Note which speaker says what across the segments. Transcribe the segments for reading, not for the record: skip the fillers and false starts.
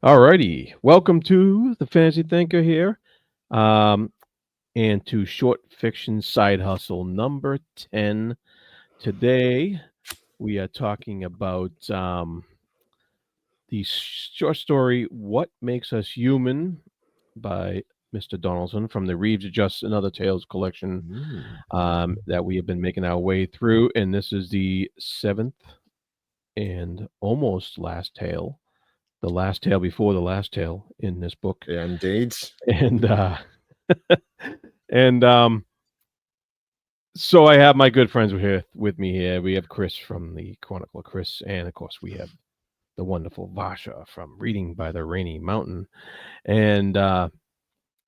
Speaker 1: Alrighty, welcome to the Fantasy Thinker here, um, and to Short Fiction Side Hustle number 10. Today, we are talking about the short story "What Makes Us Human" by Mr. Donaldson from the Reave Just Another Tales collection that we have been making our way through, and this is the seventh and almost last tale, the last tale before the last tale in this book.
Speaker 2: Yeah, indeed.
Speaker 1: And and so I have my good friends here with me here. We have Chris from the Chronicle of Chris, and of course we have the wonderful Vasha from Reading by the Rainy Mountain. And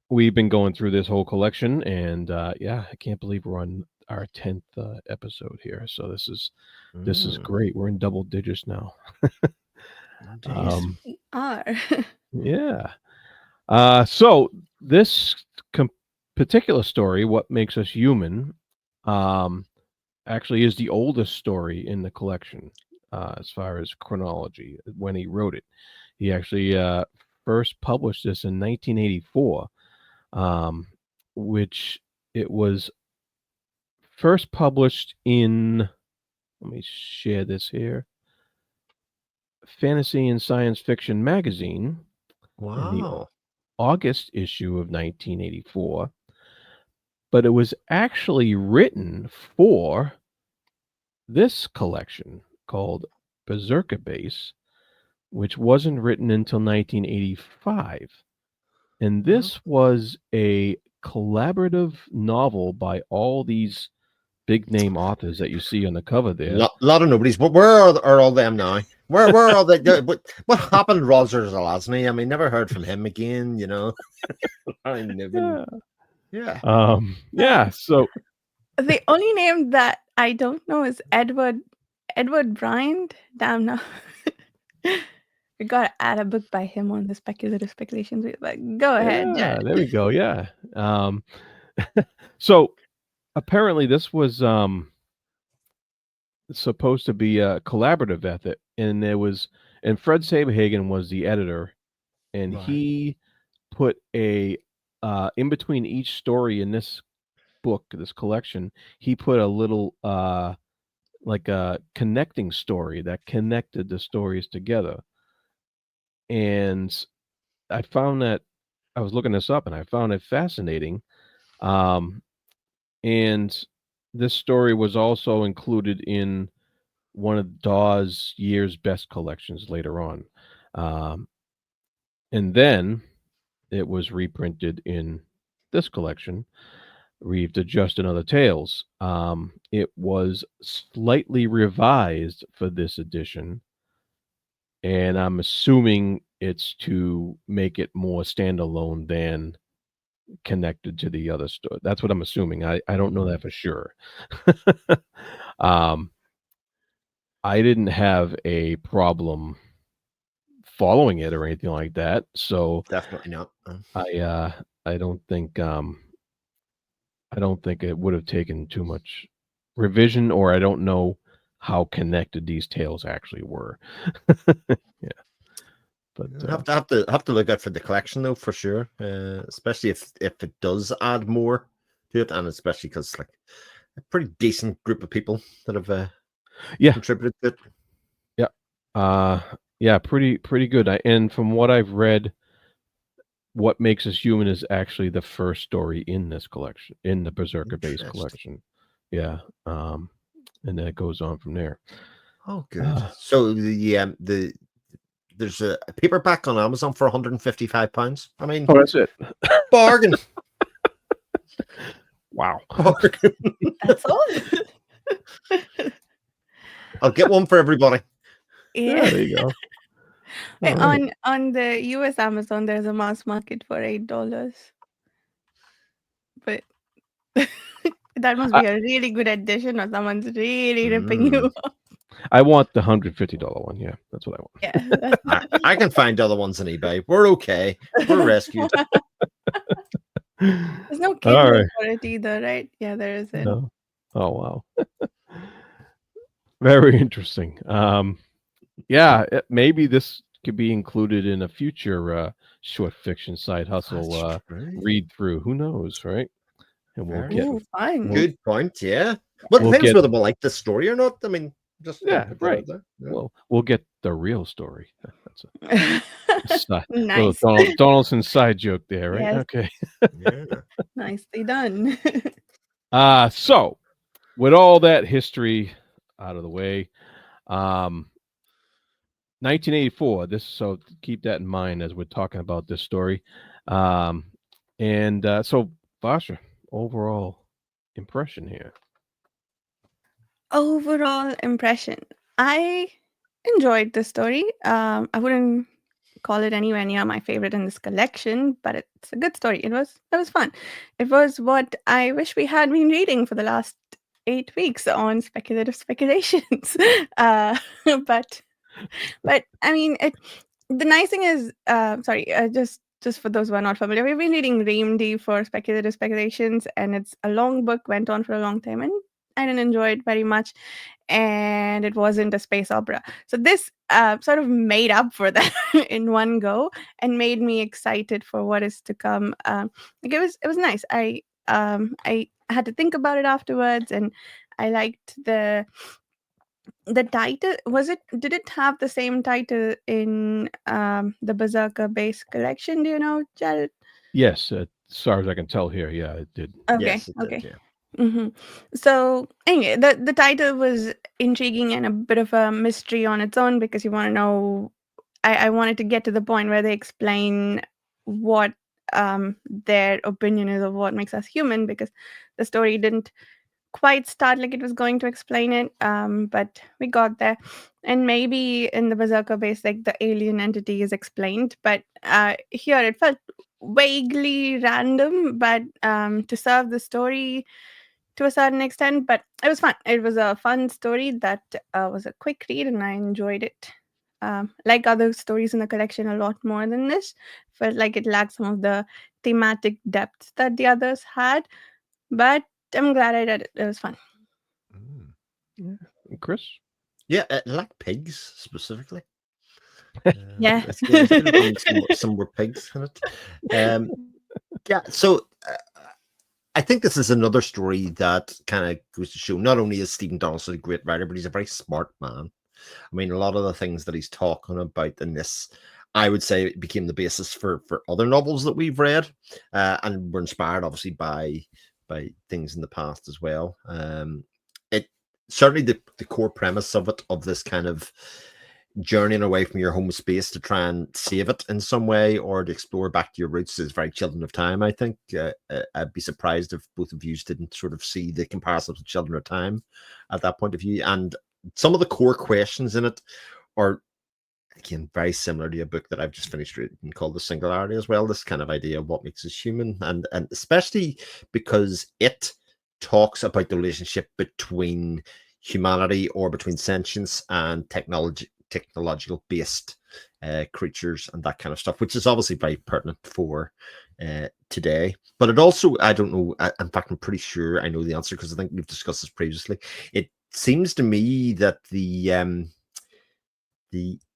Speaker 1: we've been going through this whole collection, and yeah, I can't believe we're on our 10th episode here. So this is great. We're in double digits now.
Speaker 2: Indeed.
Speaker 3: Are.
Speaker 1: Yeah. So this particular story, "What Makes Us Human," actually is the oldest story in the collection as far as chronology when he wrote it. He actually first published this in 1984, which it was first published in, let me share this here, Fantasy and Science Fiction magazine in the
Speaker 2: Wow.
Speaker 1: August issue of 1984. But it was actually written for this collection called Berserker Base, which wasn't written until 1985. And this was a collaborative novel by all these big name authors that you see on the cover there.
Speaker 2: A lot of nobodies. But where are all them now? Where are all they? What happened to Roger Zelazny? I mean, never heard from him again, you know. I never. Yeah.
Speaker 1: Yeah. So
Speaker 3: The only name that I don't know is Edward Bryant. Damn, no. We gotta add a book by him on the speculative speculations. But go ahead,
Speaker 1: yeah,
Speaker 3: Jared.
Speaker 1: there we go. Yeah. So apparently this was supposed to be a collaborative effort, and Fred Saberhagen was the editor, and
Speaker 2: Right.
Speaker 1: he put a in between each story in this book, this collection, he put a little like a connecting story that connected the stories together. And I found that I was looking this up and I found it fascinating. And this story was also included in one of Dawes' year's best collections later on. And then it was reprinted in this collection, Reave to Just Another Tales. It was slightly revised for this edition, and I'm assuming it's to make it more standalone than connected to the other story. That's what I'm assuming. I don't know that for sure. I didn't have a problem following it or anything like that, so
Speaker 2: Definitely not.
Speaker 1: I don't think it would have taken too much revision, or I don't know how connected these tales actually were. Yeah, but
Speaker 2: Have to look out for the collection though, for sure. Especially if it does add more to it, and especially because like a pretty decent group of people that have contributed to it.
Speaker 1: Yeah, pretty good. And from what I've read, What Makes Us Human is actually the first story in this collection, in the Berserker Base collection. Yeah, and then it goes on from there.
Speaker 2: Oh, good. So there's a paperback on Amazon for £155. I mean,
Speaker 1: oh, that's it.
Speaker 2: Bargain.
Speaker 1: Wow.
Speaker 2: Bargain.
Speaker 3: That's all.
Speaker 2: I'll get one for everybody.
Speaker 1: Yeah, there you go.
Speaker 3: On the US Amazon, there's a mass market for $8. But that must be a really good edition, or someone's really ripping you off.
Speaker 1: I want the $150 one. Yeah, that's what I want.
Speaker 3: Yeah,
Speaker 2: I can find other ones on eBay. We're okay. We're rescued.
Speaker 3: there's no Kindle for it either, right? Yeah, there isn't.
Speaker 1: No. Oh wow. Very interesting. Yeah, maybe this could be included in a future short fiction side hustle read through. Who knows, right? And we'll get
Speaker 3: fine.
Speaker 2: Good point. Yeah. Well, it depends whether we like the story or not. I mean, just put that out there. Yeah.
Speaker 1: Well, we'll get the real story. That's a
Speaker 3: Nice.
Speaker 1: little Donaldson side joke there, right?
Speaker 3: Yes.
Speaker 1: Okay.
Speaker 2: Yeah.
Speaker 3: Nicely done.
Speaker 1: So with all that history out of the way, 1984. So keep that in mind as we're talking about this story. So Vasha, overall impression here.
Speaker 3: Overall impression. I enjoyed the story. I wouldn't call it anywhere near my favorite in this collection, but it's a good story. It was fun. It was what I wish we had been reading for the last 8 weeks on speculative speculations. But I mean, the nice thing is, just for those who are not familiar, we've been reading Reave for speculative speculations, and it's a long book, went on for a long time, and I didn't enjoy it very much, and it wasn't a space opera. So this sort of made up for that in one go and made me excited for what is to come. It was nice. I had to think about it afterwards, and I liked the title. Did it have the same title in the Berserker base collection? Do you know, Jared?
Speaker 1: Yes, as far as I can tell here, yeah, it did.
Speaker 3: Okay.
Speaker 2: Yes, it
Speaker 3: Okay.
Speaker 2: did, yeah.
Speaker 3: Mm-hmm. So anyway, the title was intriguing and a bit of a mystery on its own, because you want to know. I wanted to get to the point where they explain what their opinion is of what makes us human, because the story didn't quite start like it was going to explain it, but we got there. And maybe in the Berserker base, like, the alien entity is explained, but here it felt vaguely random, but to serve the story to a certain extent. But it was fun. It was a fun story that was a quick read, and I enjoyed it. Like other stories in the collection, a lot more than this. Felt like it lacked some of the thematic depth that the others had, but I'm glad I did it. It was fun.
Speaker 1: Yeah. Chris?
Speaker 2: Yeah, like pigs specifically.
Speaker 3: Yeah.
Speaker 2: It's good to find some more pigs in it. Yeah, so I think this is another story that kind of goes to show not only is Stephen Donaldson a great writer, but he's a very smart man. I mean, a lot of the things that he's talking about in this, I would say, became the basis for other novels that we've read, and were inspired, obviously, by things in the past as well. It certainly the core premise of it, of this kind of journeying away from your home space to try and save it in some way, or to explore back to your roots, is very Children of Time. I think I'd be surprised if both of you didn't sort of see the comparisons with Children of Time at that point of view. And some of the core questions in it are, again, very similar to a book that I've just finished reading called The Singularity as well. This kind of idea of what makes us human, and especially because it talks about the relationship between humanity, or between sentience and technological based creatures and that kind of stuff, which is obviously very pertinent for today. But it also, I don't know, in fact, I'm pretty sure I know the answer, because I think we've discussed this previously. It seems to me that the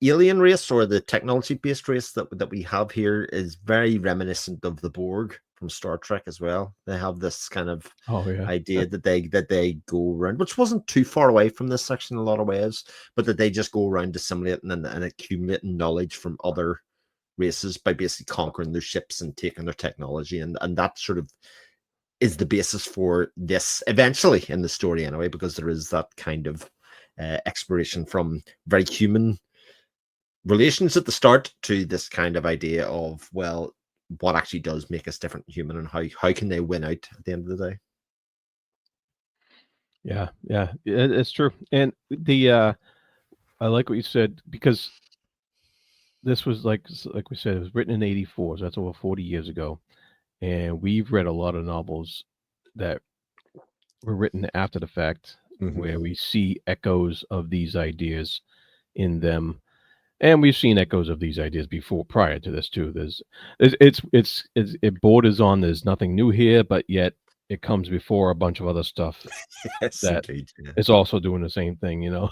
Speaker 2: alien race, or the technology based race that we have here, is very reminiscent of the Borg from Star Trek as well. They have this kind of idea that they go around, which wasn't too far away from this section in a lot of ways, but that they just go around assimilating and accumulating knowledge from other races by basically conquering their ships and taking their technology, and that sort of is the basis for this eventually in the story anyway, because there is that kind of exploration from very human relations at the start to this kind of idea of, well, what actually does make us different human, and how can they win out at the end of the day.
Speaker 1: Yeah, it's true. And I like what you said, because this was like we said, it was written in 84, so that's over 40 years ago. And we've read a lot of novels that were written after the fact, where we see echoes of these ideas in them. And we've seen echoes of these ideas before, prior to this too. It borders on, there's nothing new here, but yet it comes before a bunch of other stuff that is also doing the same thing, you know.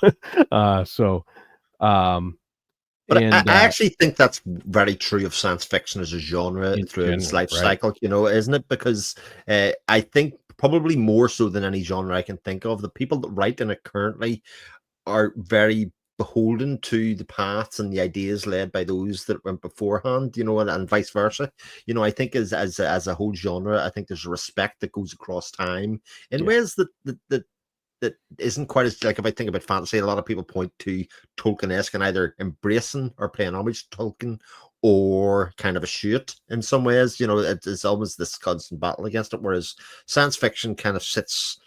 Speaker 2: But I
Speaker 1: and
Speaker 2: actually think that's very true of science fiction as a genre
Speaker 1: in
Speaker 2: throughout its
Speaker 1: general,
Speaker 2: life
Speaker 1: right?
Speaker 2: cycle, isn't it? Because I think probably more so than any genre I can think of, the people that write in it currently are very beholden to the paths and the ideas led by those that went beforehand, and vice versa. I think as a whole genre, I think there's a respect that goes across time in
Speaker 1: Yeah,
Speaker 2: ways that isn't quite as, like, if I think about fantasy, a lot of people point to Tolkien-esque and either embracing or paying homage to Tolkien or kind of eschew it in some ways. It's almost this constant battle against it, whereas science fiction kind of sits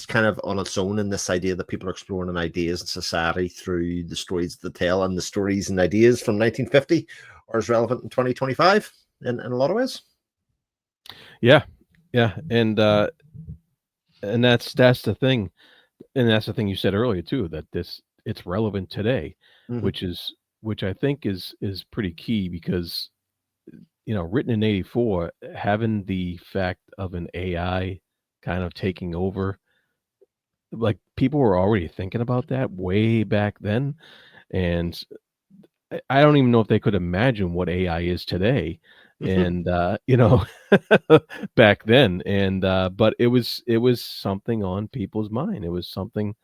Speaker 2: kind of on its own in this idea that people are exploring an ideas in society through the stories that they tell, and the stories and ideas from 1950 are as relevant in 2025 in a lot of ways.
Speaker 1: yeah, yeah, and that's the thing, and that's the thing you said earlier too, that it's relevant today,
Speaker 2: Mm-hmm.
Speaker 1: which I think is pretty key because written in '84, having the fact of an AI kind of taking over, like people were already thinking about that way back then, and I don't even know if they could imagine what AI is today, and back then, and but it was something on people's mind. It was something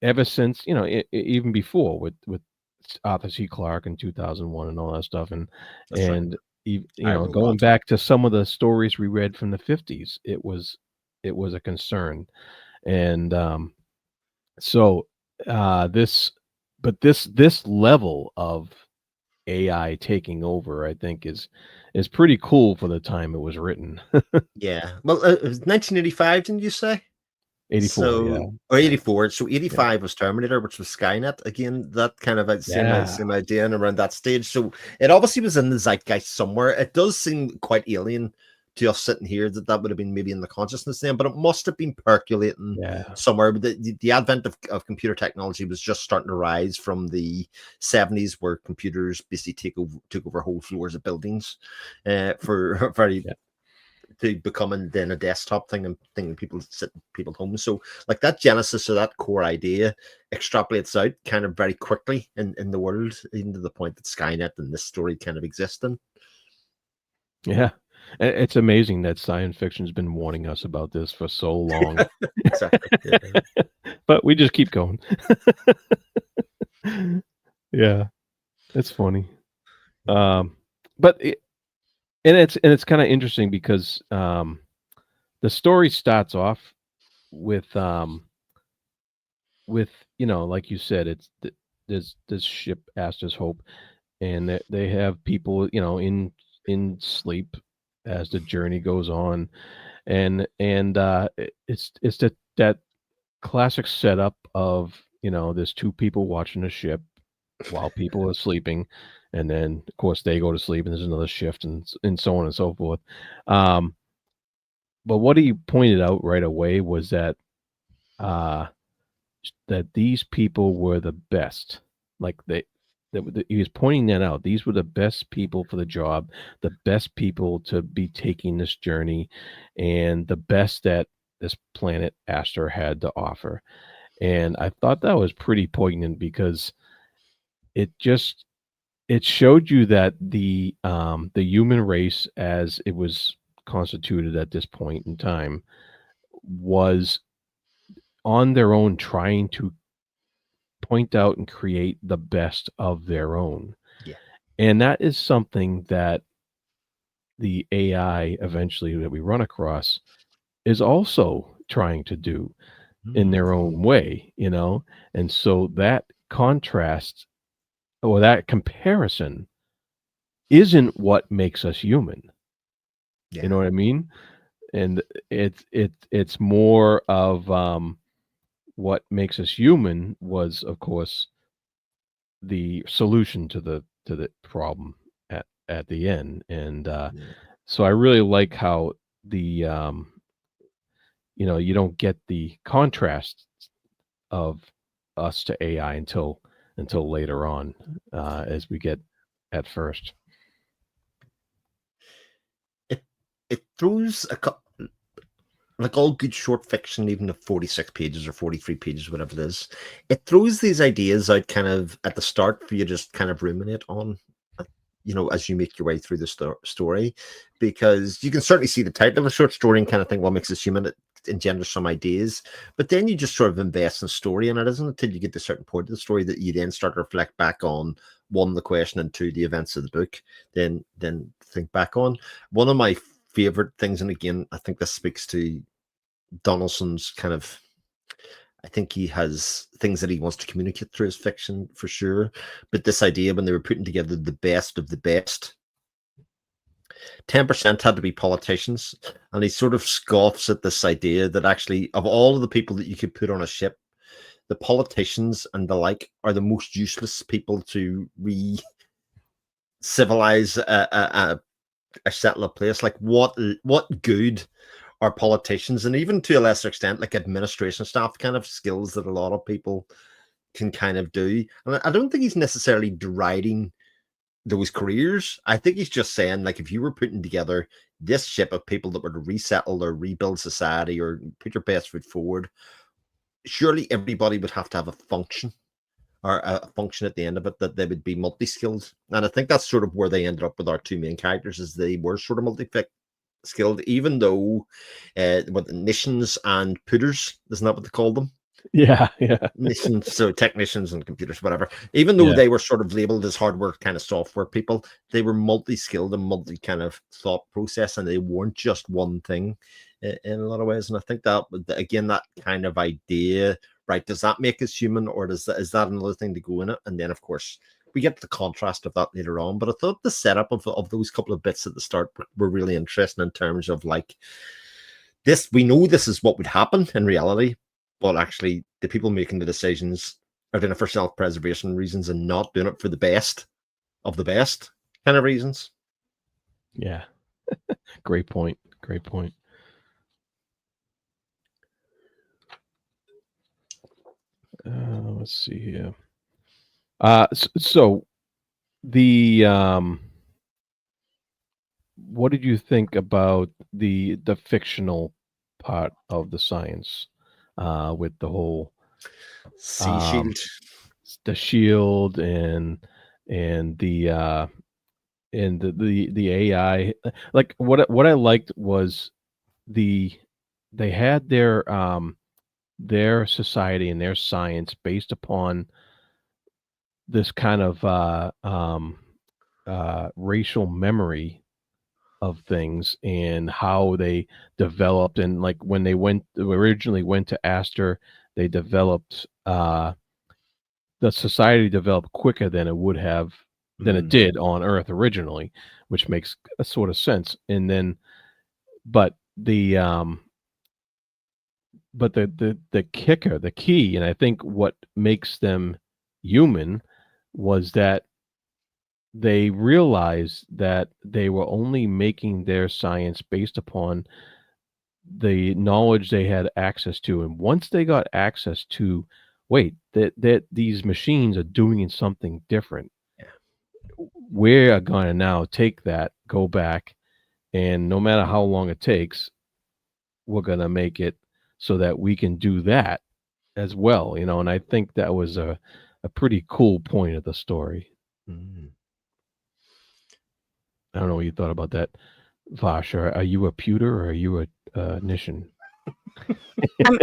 Speaker 1: ever since even before with Arthur C. Clarke in 2001 and all that stuff,
Speaker 2: That's right.
Speaker 1: and
Speaker 2: I
Speaker 1: going
Speaker 2: Robot.
Speaker 1: back to some of the stories we read from the 50s, it was a concern, and so this but this level of AI taking over, I think is pretty cool for the time it was written.
Speaker 2: Yeah. Well, it was 1985, didn't you say?
Speaker 1: 84, yeah,
Speaker 2: So, or
Speaker 1: yeah,
Speaker 2: 84. So
Speaker 1: yeah,
Speaker 2: 85 was Terminator, which was Skynet. Again, that kind of
Speaker 1: yeah,
Speaker 2: same idea and around that stage. So it obviously was in the zeitgeist somewhere. It does seem quite alien to us sitting here that would have been maybe in the consciousness then, but it must have been percolating
Speaker 1: yeah,
Speaker 2: somewhere. But the advent of computer technology was just starting to rise from the 70s, where computers basically took over whole floors of buildings for very
Speaker 1: yeah,
Speaker 2: to becoming then a desktop thing and thing people sit in people's homes. So like that genesis of that core idea extrapolates out kind of very quickly in the world, even to the point that Skynet and this story kind of exist in.
Speaker 1: yeah. It's amazing that science fiction's been warning us about this for so long,
Speaker 2: Exactly. Yeah.
Speaker 1: but we just keep going. Yeah, it's funny. Um, but it's kinda interesting because, the story starts off with, like you said, it's th this ship, Astor's Hope, and they have people, in sleep as the journey goes on, and it's that classic setup of, there's 2 people watching a ship while people are sleeping, and then, of course, they go to sleep, and there's another shift, and so on and so forth. Um, but what he pointed out right away was uh, that these people were the best. Like, he was pointing that out. These were the best people for the job, the best people to be taking this journey, and the best that this planet Astor had to offer. And I thought that was pretty poignant because it just it showed you that the human race as it was constituted at this point in time was on their own trying to point out and create the best of their own.
Speaker 2: Yeah.
Speaker 1: And that is something that the AI eventually that we run across is also trying to do in
Speaker 2: Mm.
Speaker 1: their own way. And so that contrast or that comparison isn't what makes us human. You
Speaker 2: Yeah.
Speaker 1: know what I mean? And it's more of what makes us human was, of course, the solution to the problem at the end. And
Speaker 2: Yeah.
Speaker 1: so I really like how the you don't get the contrast of us to AI until later on, as we get at first.
Speaker 2: It it throws a couple. like all good short fiction, even if 46 pages or 43 pages, whatever it is, it throws these ideas out kind of at the start for you to just kind of ruminate on, as you make your way through the story, because you can certainly see the title of a short story and kind of think, what makes us human? It engenders some ideas, but then you just sort of invest in the story, and it isn't until you get to a certain point of the story that you then start to reflect back on, one, the question, and two, the events of the book, then think back on. One of my favorite things, and again, I think this speaks to Donaldson's kind of, I think he has things that he wants to communicate through his fiction for sure. But this idea, when they were putting together the best of the best, 10% had to be politicians. And he sort of scoffs at this idea that actually, of all of the people that you could put on a ship, the politicians and the like are the most useless people to civilize a settler place. Like, what good are politicians, and even to a lesser extent, like administration staff, kind of skills that a lot of people can kind of do. And I don't think he's necessarily deriding those careers. I think he's just saying, like, if you were putting together this ship of people that were to resettle or rebuild society or put your best foot forward, surely everybody would have to have a function, or a function at the end of it, that they would be multi-skilled. And I think that's sort of where they ended up with our two main characters, is they were sort of multi-skilled, even though what Nishans and Putters, isn't that what they called them?
Speaker 1: Yeah.
Speaker 2: Nishans, so technicians and computers, whatever. Even though they were sort of labeled as hardware kind of software people, they were multi-skilled and multi kind of thought process, and they weren't just one thing in a lot of ways. And I think that, again, that kind of idea, right, does that make us human, or is that another thing to go in it? And then, of course, we get the contrast of that later on. But I thought the setup of those couple of bits at the start were really interesting, in terms of, like, this, we know this is what would happen in reality, but actually the people making the decisions are doing it for self-preservation reasons and not doing it for the best of the best kind of reasons.
Speaker 1: Yeah. Great point. Let's see here. So the what did you think about the fictional part of the science, with the whole
Speaker 2: sea shield,
Speaker 1: the shield, and the AI? Like, what I liked was they had their society and their science based upon this kind of racial memory of things, and how they developed. And like, when they originally went to Aster, they developed the society developed quicker than it would have, than it did on Earth originally, which makes a sort of sense. And then, but the kicker, the key, and I think what makes them human, was that they realized that they were only making their science based upon the knowledge they had access to. And once they got access to, wait, that these machines are doing something different, we're going to now take that, go back, and no matter how long it takes, we're going to make it so that we can do that as well. And I think that was a pretty cool point of the story. I don't know what you thought about that, Vash. Are you a pewter, or are you a Nishan?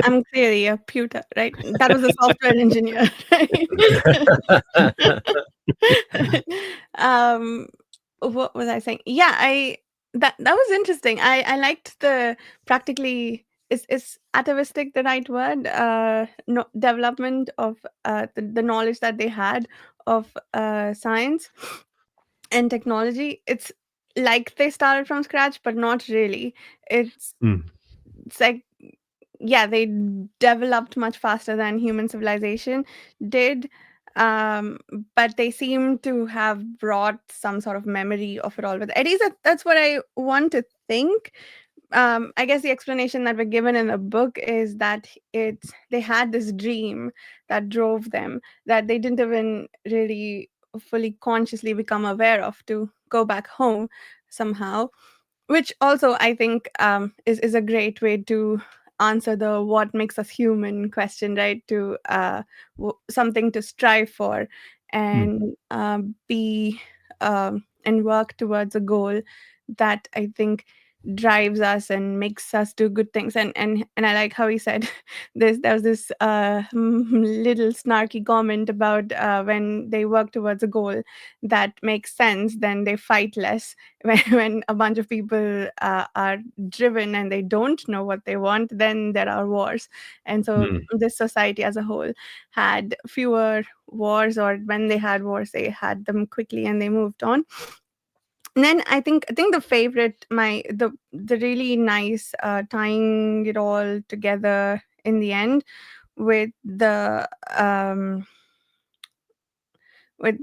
Speaker 3: I'm clearly a pewter, right? That was a software engineer, right? What was I saying? Yeah, that was interesting. I liked the practically, is atavistic the right word? No, development of the knowledge that they had of science and technology. It's like they started from scratch, but not really. It's like, yeah, they developed much faster than human civilization did, but they seem to have brought some sort of memory of it all with. At least that's what I want to think. I guess the explanation that we're given in the book is that they had this dream that drove them, that they didn't even really fully consciously become aware of, to go back home somehow. which also I think is a great way to answer the what makes us human question, right? To something to strive for and be and work towards a goal that I think drives us and makes us do good things. And I like how he said there was this little snarky comment about when they work towards a goal that makes sense, then they fight less. When a bunch of people are driven and they don't know what they want, then there are wars. And so this society as a whole had fewer wars, or when they had wars they had them quickly and they moved on. And then I think the favorite, the really nice tying it all together in the end with the with,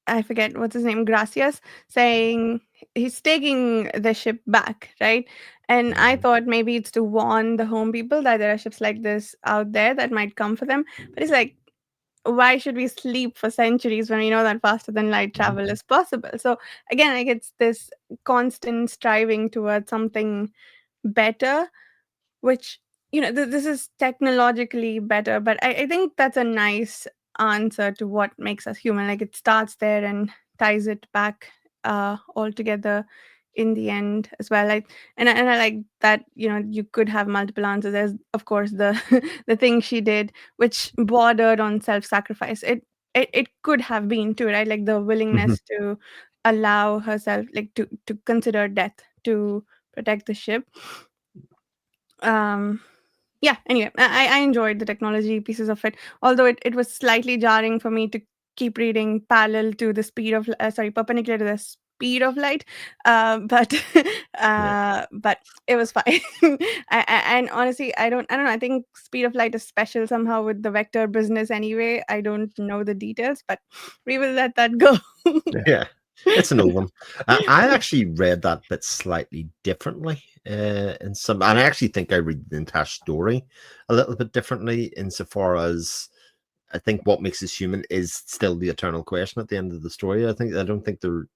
Speaker 3: I forget what's his name, Gracias, saying he's taking the ship back, right? And I thought maybe it's to warn the home people that there are ships like this out there that might come for them. But it's like, why should we sleep for centuries when we know that faster than light travel is possible? So again, like, it's this constant striving towards something better, which, this is technologically better, but I think that's a nice answer to what makes us human. Like, it starts there and ties it back all together in the end as well. Like, and I like that, you could have multiple answers. There's of course the the thing she did, which bordered on self-sacrifice. It could have been too, right? Like, the willingness to allow herself, like, to consider death to protect the ship. Yeah, anyway, I enjoyed the technology pieces of it, although it was slightly jarring for me to keep reading parallel to the speed of perpendicular to the speed of light. But but it was fine. And honestly, I don't know, I think speed of light is special somehow with the vector business anyway. I don't know the details, but we will let that go.
Speaker 2: Yeah, it's an old one. I actually read that bit slightly differently. In some, and I actually think I read the entire story a little bit differently, insofar as I think what makes us human is still the eternal question at the end of the story. I don't think the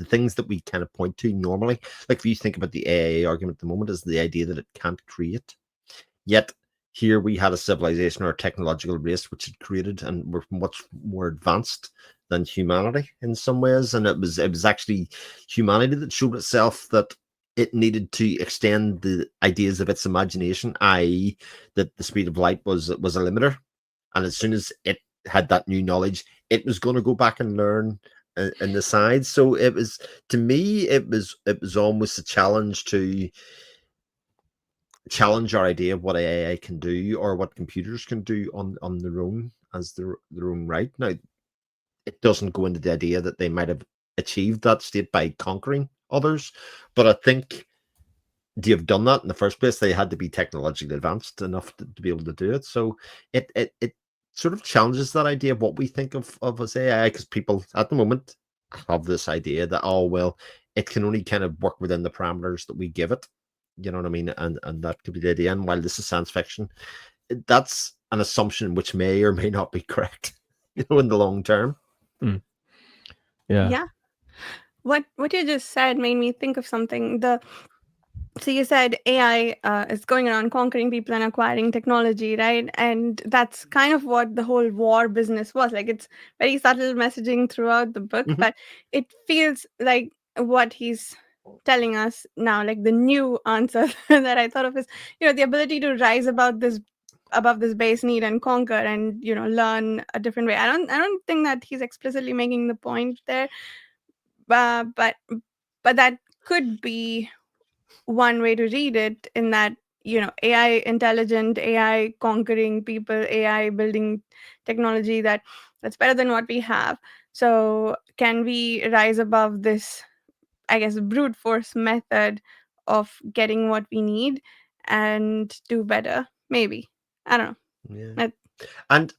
Speaker 2: things that we kind of point to normally, like if you think about the AA argument at the moment, is the idea that it can't create. Yet here we had a civilization or a technological race which had created and were much more advanced than humanity in some ways, and it was actually humanity that showed itself that it needed to extend the ideas of its imagination, i.e., that the speed of light was a limiter, and as soon as it had that new knowledge, it was going to go back and learn in the side. So it was, to me, it was almost a challenge to challenge our idea of what AI can do or what computers can do on their own as their own right. Now, it doesn't go into the idea that they might have achieved that state by conquering others, but I think to have done that in the first place, they had to be technologically advanced enough to be able to do it. So it sort of challenges that idea of what we think of as AI, because people at the moment have this idea that, oh well, it can only kind of work within the parameters that we give it. You know what I mean? And that could be the idea. And while this is science fiction, that's an assumption which may or may not be correct, in the long term.
Speaker 3: Yeah. What you just said made me think of something. So you said AI is going around conquering people and acquiring technology, right? And that's kind of what the whole war business was. Like, it's very subtle messaging throughout the book, but it feels like what he's telling us now, like the new answer that I thought of is, the ability to rise above this base need and conquer and, learn a different way. I don't think that he's explicitly making the point there, but that could be one way to read it, in that, AI intelligent, AI conquering people, AI building technology that's better than what we have. So can we rise above this, I guess, brute force method of getting what we need and do better? Maybe. I don't know.
Speaker 2: Yeah. And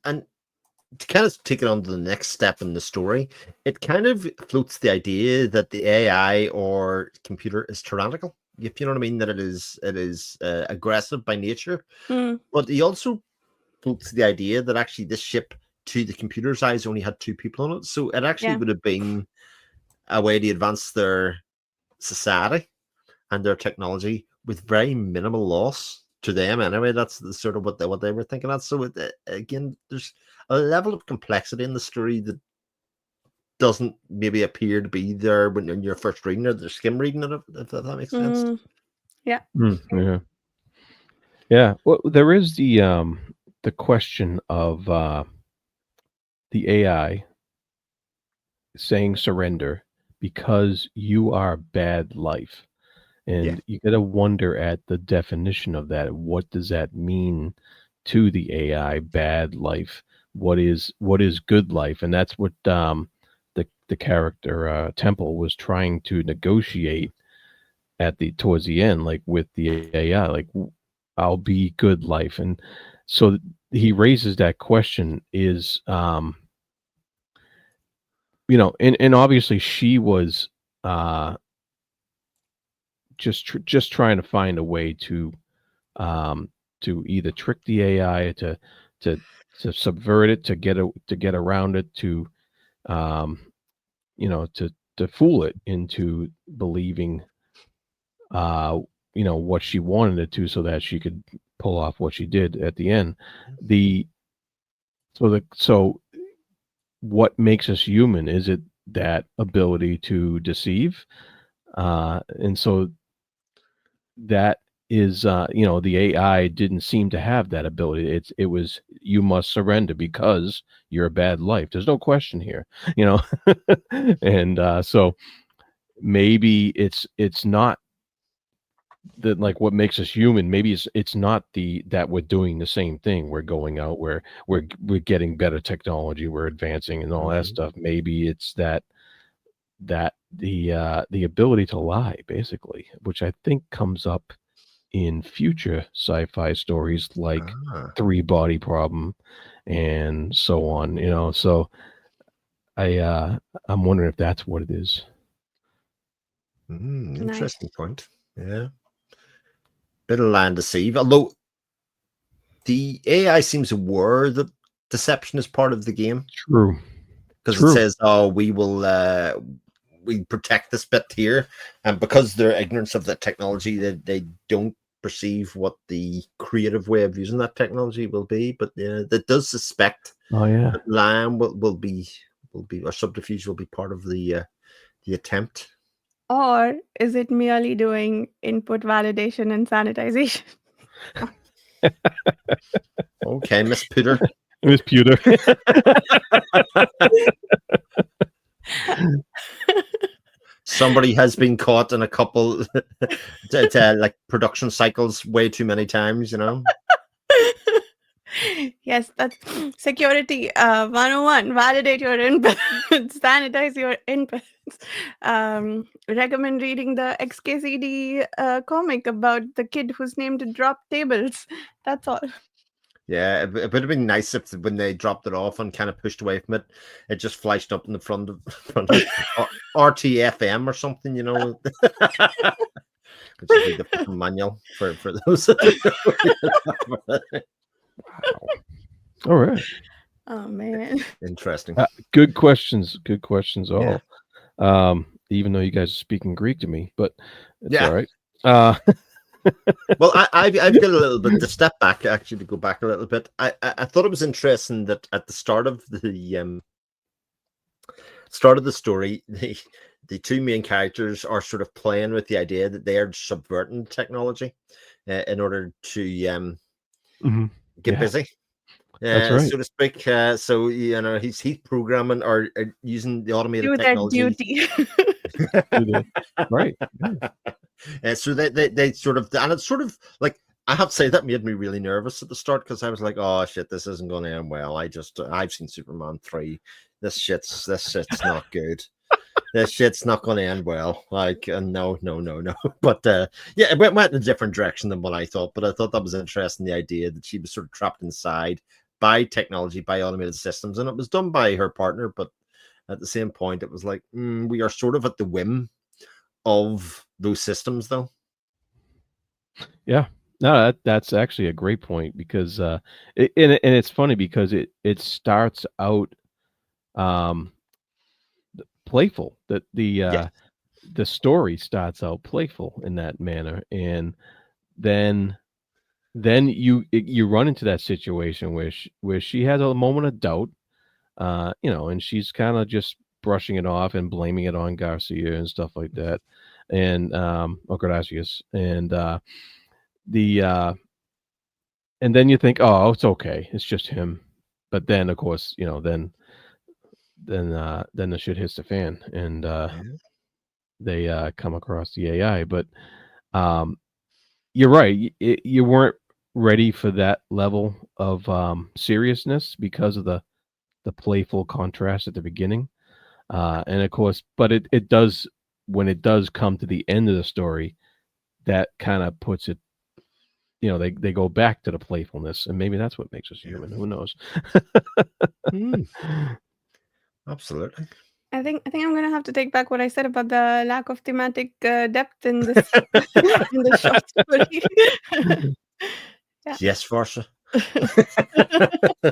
Speaker 2: to kind of take it on to the next step in the story, it kind of floats the idea that the AI or computer is tyrannical. If you know what I mean, that it is aggressive by nature. But he also floats the idea that actually this ship, to the computer's eyes, only had 2 people on it, so it actually would have been a way to advance their society. and their technology with very minimal loss to them. Anyway, that's sort of what they were thinking at. So again, there's a level of complexity in the story that doesn't maybe appear to be there when you're first reading it, or skim reading it, if that makes sense.
Speaker 3: Yeah.
Speaker 1: Yeah. Yeah. Well, there is the question of the AI saying surrender because you are bad life. And you got to wonder at the definition of that. What does that mean to the AI? Bad life. What is good life? And that's what the character Temple was trying to negotiate towards the end, like with the AI, like I'll be good life. And so he raises that question: is and obviously she was just trying to find a way to either trick the AI to subvert it, to get around it, to to fool it into believing what she wanted it to, so that she could pull off what she did at the end. So what makes us human? Is it that ability to deceive? And so that is the AI didn't seem to have that ability. It was, you must surrender because you're a bad life. There's no question here. And so maybe it's not that, like, what makes us human. Maybe it's not that we're doing the same thing. We're going out, we're getting better technology, we're advancing and all that stuff. Maybe it's that the ability to lie, basically, which I think comes up in future sci-fi stories like Three Body Problem and so on. So I'm wondering if that's what it is.
Speaker 2: Interesting point. Yeah. Bit of land deceive, although the AI seems aware that deception is part of the game.
Speaker 1: True.
Speaker 2: Because it says, "Oh, we protect this bit here," and because they're ignorance of the technology, they don't perceive what the creative way of using that technology will be. But that does suspect that lying will be, or subterfuge will be part of the attempt.
Speaker 3: Or is it merely doing input validation and sanitization?
Speaker 2: Okay, Miss Pooter.
Speaker 1: Miss Pewter.
Speaker 2: Somebody has been caught in a couple like production cycles way too many times,
Speaker 3: Yes, that's security 101. Validate your inputs, sanitize your inputs. Recommend reading the XKCD comic about the kid whose name to drop tables. That's all.
Speaker 2: Yeah, it would have been nice if when they dropped it off and kind of pushed away from it, it just flashed up in the front of RTFM or something, which would be the fucking manual for those.
Speaker 1: Wow. All right.
Speaker 3: Oh man.
Speaker 2: Interesting.
Speaker 1: Good questions. Good questions all. Even though you guys are speaking Greek to me, but it's all right.
Speaker 2: Well, I've got a little bit to step back, actually, to go back a little bit. I thought it was interesting that at the start of the story, the two main characters are sort of playing with the idea that they are subverting technology in order to get busy,
Speaker 1: that's right,
Speaker 2: so to speak. So he's programming or using the automated technology.
Speaker 1: Right.
Speaker 2: So they sort of, and it's sort of like, I have to say that made me really nervous at the start, because I was like, oh shit, this isn't going to end well. I've seen Superman 3. This shit's not good. This shit's not going to end well. Like, no. But it went in a different direction than what I thought. But I thought that was interesting, the idea that she was sort of trapped inside by technology, by automated systems, and it was done by her partner. But at the same point, it was like, we are sort of at the whim of those systems, though.
Speaker 1: Yeah. No, that's actually a great point, because and it's funny because it starts out playful, that the story starts out playful in that manner, and then you run into that situation where she has a moment of doubt, and she's kind of just brushing it off and blaming it on Garcia and stuff like that, and or Gracias, and the and then you think, oh, it's okay, it's just him, but then of course, then the shit hits the fan, and
Speaker 2: Yeah.
Speaker 1: they come across the AI, but um, you're right, you weren't ready for that level of seriousness because of the playful contrast at the beginning. And of course, but it does, when it does come to the end of the story, that kind of puts it, they go back to the playfulness, and maybe that's what makes us
Speaker 2: Yeah.
Speaker 1: human. Who knows?
Speaker 2: Absolutely.
Speaker 3: I think I'm gonna have to take back what I said about the lack of thematic depth in this in the short story. Yeah.
Speaker 2: Yes, Varsha.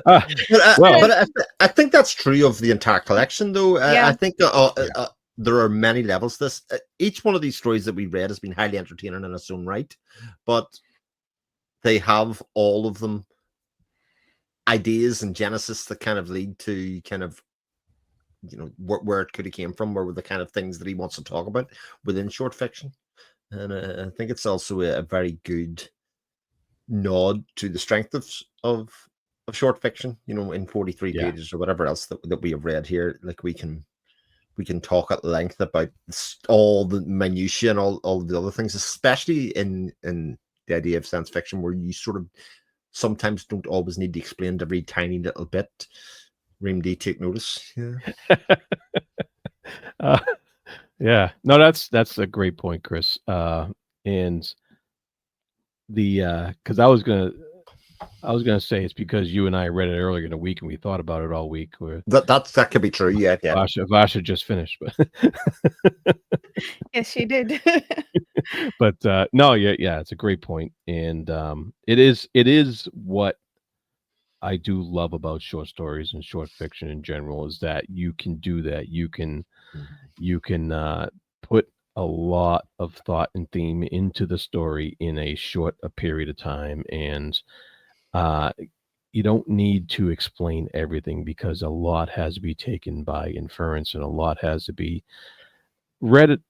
Speaker 1: Ah, well,
Speaker 2: But I think that's true of the entire collection, though.
Speaker 3: Yeah.
Speaker 2: I think there are many levels to this. Each one of these stories that we read has been highly entertaining in its own right, but they have all of them ideas and genesis that kind of lead to kind of where it could have came from, where were the kind of things that he wants to talk about within short fiction. And I think it's also a very good nod to the strength of short fiction, in 43
Speaker 1: Yeah.
Speaker 2: pages or whatever else that we have read here. Like we can talk at length about all the minutiae and all the other things, especially in the idea of science fiction, where you sort of sometimes don't always need to explain every tiny little bit. Reave, take notice. Yeah.
Speaker 1: Yeah. No, that's a great point, Chris. And because I was gonna say it's because you and I read it earlier in the week and we thought about it all week. Where
Speaker 2: That could be true. Yeah.
Speaker 1: Vasha just finished, but
Speaker 3: Yes, she did.
Speaker 1: but no, yeah, it's a great point, and it is what I do love about short stories and short fiction in general, is that you can do that. You can put a lot of thought and theme into the story in a short a period of time, and uh, you don't need to explain everything, because a lot has to be taken by inference, and a lot has to be read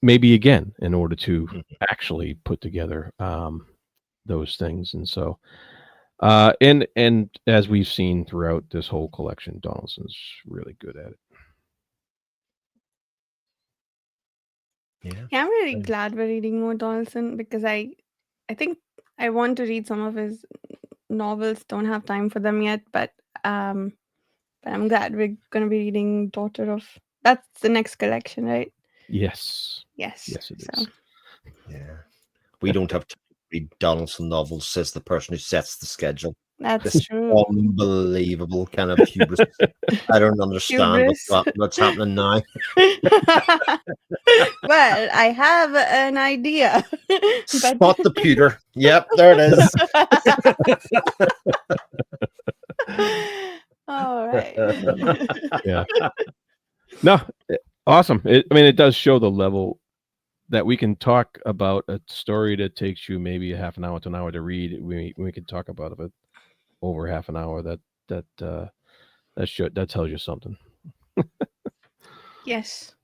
Speaker 1: maybe again in order to actually put together those things. And so and as we've seen throughout this whole collection, Donaldson's really good at it.
Speaker 2: Yeah.
Speaker 3: Yeah, I'm really glad we're reading more Donaldson, because I think I want to read some of his novels. Don't have time for them yet, but I'm glad we're gonna be reading Daughter of. That's the next collection, right?
Speaker 1: Yes,
Speaker 3: Yes.
Speaker 1: yes, it
Speaker 3: So
Speaker 1: is.
Speaker 2: Yeah. We don't have to read Donaldson novels, says the person who sets the schedule.
Speaker 3: that's
Speaker 2: This
Speaker 3: true.
Speaker 2: unbelievable kind of hubris. I don't understand
Speaker 3: Hubris.
Speaker 2: what's happening now.
Speaker 3: Well, I have an idea.
Speaker 2: Spot the pewter. Yep, there it is.
Speaker 3: All right.
Speaker 1: Yeah. No, awesome. It does show the level that we can talk about a story that takes you maybe a half an hour to an hour to read. We can talk about it over half an hour. That tells you something.
Speaker 3: Yes.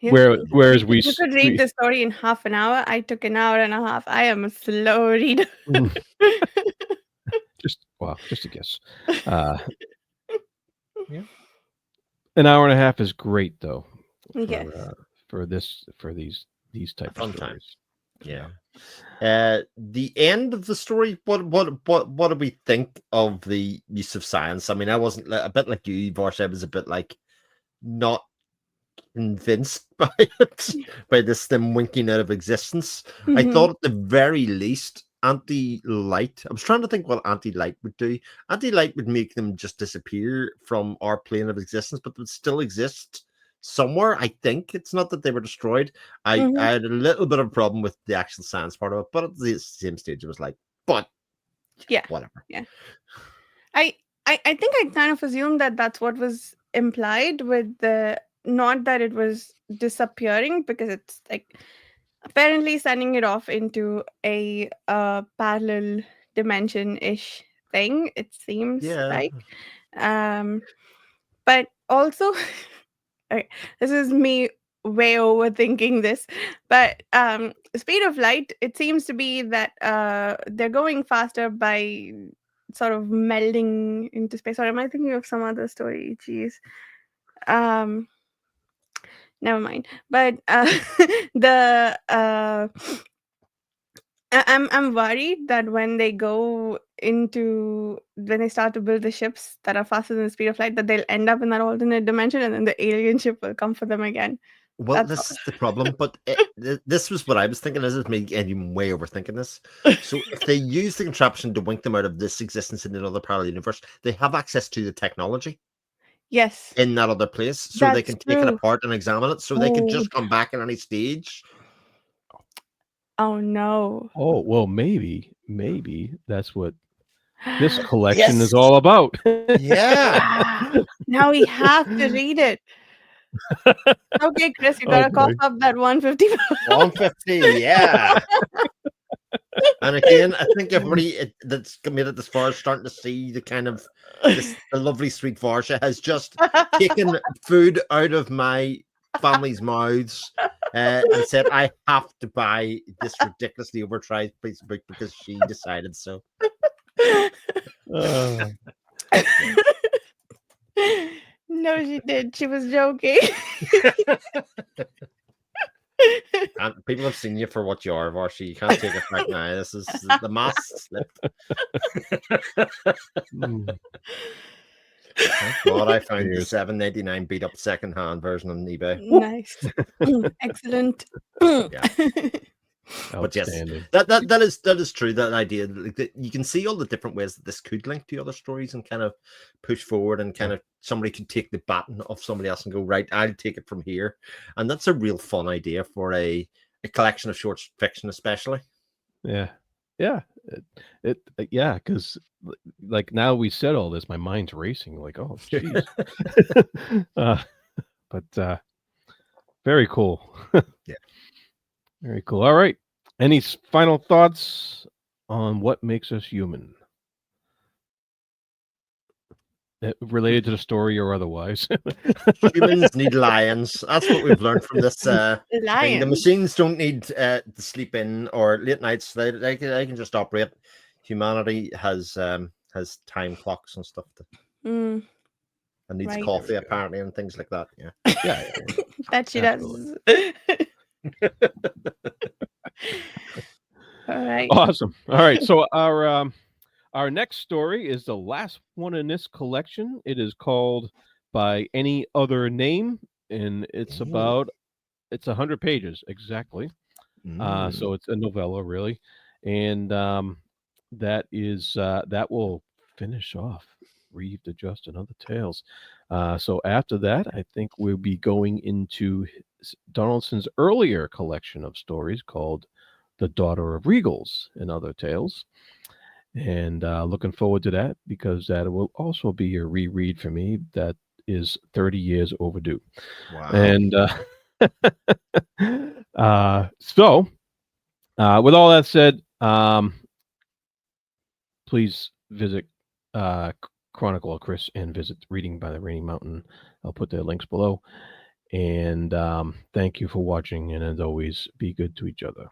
Speaker 1: Whereas
Speaker 3: You could read the story in half an hour. I took an hour and a half. I am a slow reader.
Speaker 1: just a guess.
Speaker 2: Yeah.
Speaker 1: An hour and a half is great, though,
Speaker 3: Yes.
Speaker 1: for these type of
Speaker 2: Fun time.
Speaker 1: stories.
Speaker 2: Yeah. The end of the story. What do we think of the use of science? I mean, I wasn't a bit like you, Varsha. I was a bit like not convinced by it, by this them winking out of existence. I thought at the very least anti-light. I was trying to think what anti-light would do. Anti-light would make them just disappear from our plane of existence, but they would still exist somewhere. I think it's not that they were destroyed. I had a little bit of a problem with the actual science part of it, but at the same stage, it was like, but
Speaker 3: Yeah,
Speaker 2: whatever.
Speaker 3: Yeah, I think I kind of assumed that that's what was implied with the not that it was disappearing, because it's like apparently sending it off into a parallel dimension-ish thing, it seems like. But also, okay, this is me way overthinking this, but speed of light, it seems to be that they're going faster by sort of melding into space. Or am I thinking of some other story? Jeez. Never mind. But the I'm worried that when they start to build the ships that are faster than the speed of light, that they'll end up in that alternate dimension, and then the alien ship will come for them again.
Speaker 2: Well, this is the problem, but this was what I was thinking. This is me, and you're way overthinking this. So if they use the contraption to wink them out of this existence in another parallel universe, they have access to the technology.
Speaker 3: Yes.
Speaker 2: In that other place, so they can take it apart and examine it, so they can just come back at any stage.
Speaker 3: Oh no.
Speaker 1: Oh, well, maybe that's what this collection is all about.
Speaker 2: Yeah.
Speaker 3: Now we have to read it. Okay, Chris, you gotta cough up that 150.
Speaker 2: 150, yeah. And again, I think everybody that's made it this far is starting to see the kind of the lovely sweet Varsha has just taken food out of my family's mouths and said, I have to buy this ridiculously overpriced piece of book because she decided so.
Speaker 3: No, she did. She was joking.
Speaker 2: And people have seen you for what you are, Varsha. You can't take it back now. This is the mask slipped. Thank God I found the $7.99 beat up secondhand version on eBay.
Speaker 3: Nice. Excellent.
Speaker 2: Yeah. But yes, that is true. That idea, that you can see all the different ways that this could link to other stories and kind of push forward, and kind of somebody could take the baton off somebody else and go, right, I'll take it from here. And that's a real fun idea for a collection of short fiction, especially.
Speaker 1: Yeah, because like now we said all this, my mind's racing. Like, oh, geez. But very cool.
Speaker 2: Yeah.
Speaker 1: Very cool. All right. Any final thoughts on what makes us human? Related to the story or otherwise?
Speaker 2: Humans need lions. That's what we've learned from this thing. The machines don't need to sleep in or late nights. They can just operate. Humanity has time clocks and stuff. And needs coffee apparently and things like that. Yeah.
Speaker 3: That she does. All right.
Speaker 1: Awesome. All right. So our next story is the last one in this collection. It is called By Any Other Name, and it's 100 pages exactly. So it's a novella, really, and that will finish off Reave the Just and Other Tales. So after that, I think we'll be going into Donaldson's earlier collection of stories called The Daughter of Regals and Other Tales. And looking forward to that, because that will also be a reread for me that is 30 years overdue.
Speaker 2: Wow.
Speaker 1: And so with all that said, please visit Chronicle of Chris and visit Reading by the Rainy Mountain. I'll put their links below. And thank you for watching. And as always, be good to each other.